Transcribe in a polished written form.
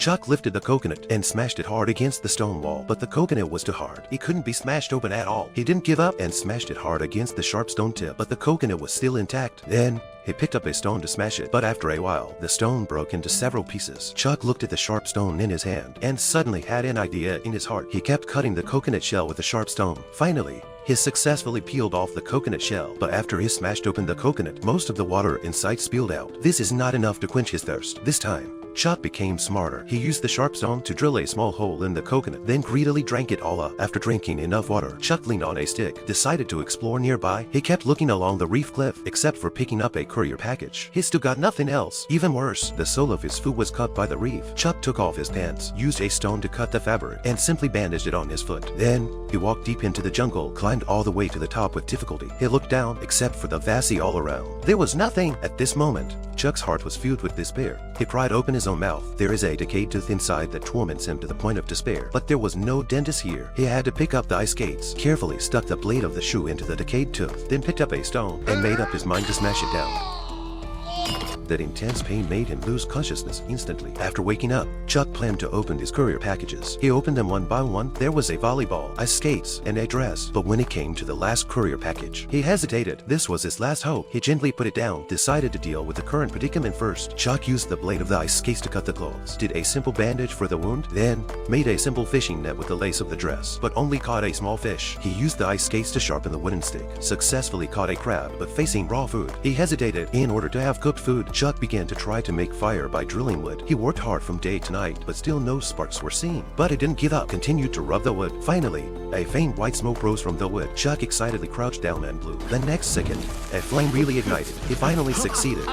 Chuck lifted the coconut and smashed it hard against the stone wall, but the coconut was too hard. It couldn't be smashed open at all. He didn't give up and smashed it hard against the sharp stone tip, but the coconut was still intact. Then he picked up a stone to smash it, but after a while, the stone broke into several pieces. Chuck looked at the sharp stone in his hand and suddenly had an idea in his heart. He kept cutting the coconut shell with the sharp stone. Finally, he successfully peeled off the coconut shell, but after he smashed open the coconut, most of the water inside spilled out. This is not enough to quench his thirst. This time, Chuck became smarter. He used the sharp stone to drill a small hole in the coconut, then greedily drank it all up. After drinking enough water, Chuck leaned on a stick, decided to explore nearby. He kept looking along the reef cliff, except for picking up a courier package. He still got nothing else. Even worse, the sole of his foot was cut by the reef. Chuck took off his pants, used a stone to cut the fabric, and simply bandaged it on his foot. Then, he walked deep into the jungle, climbed all the way to the top with difficulty. He looked down, except for the vast sea all around. There was nothing. At this moment, Chuck's heart was filled with despair. He pried open his own mouth. There is a decayed tooth inside that torments him to the point of despair. But there was no dentist here. He had to pick up the ice skates, carefully stuck the blade of the shoe into the decayed tooth, then picked up a stone and made up his mind to smash it down. That intense pain made him lose consciousness instantly. After waking up, Chuck planned to open his courier packages. He opened them one by one. There was a volleyball, ice skates, and a dress. But when it came to the last courier package, he hesitated. This was his last hope. He gently put it down, decided to deal with the current predicament first. Chuck used the blade of the ice skates to cut the clothes, did a simple bandage for the wound, then made a simple fishing net with the lace of the dress, but only caught a small fish. He used the ice skates to sharpen the wooden stick, successfully caught a crab, but facing raw food, he hesitated. In order to have cooked food, Chuck began to try to make fire by drilling wood. He worked hard from day to night, but still no sparks were seen. But he didn't give up, continued to rub the wood. Finally, a faint white smoke rose from the wood. Chuck excitedly crouched down and blew. The next second, a flame really ignited. He finally succeeded.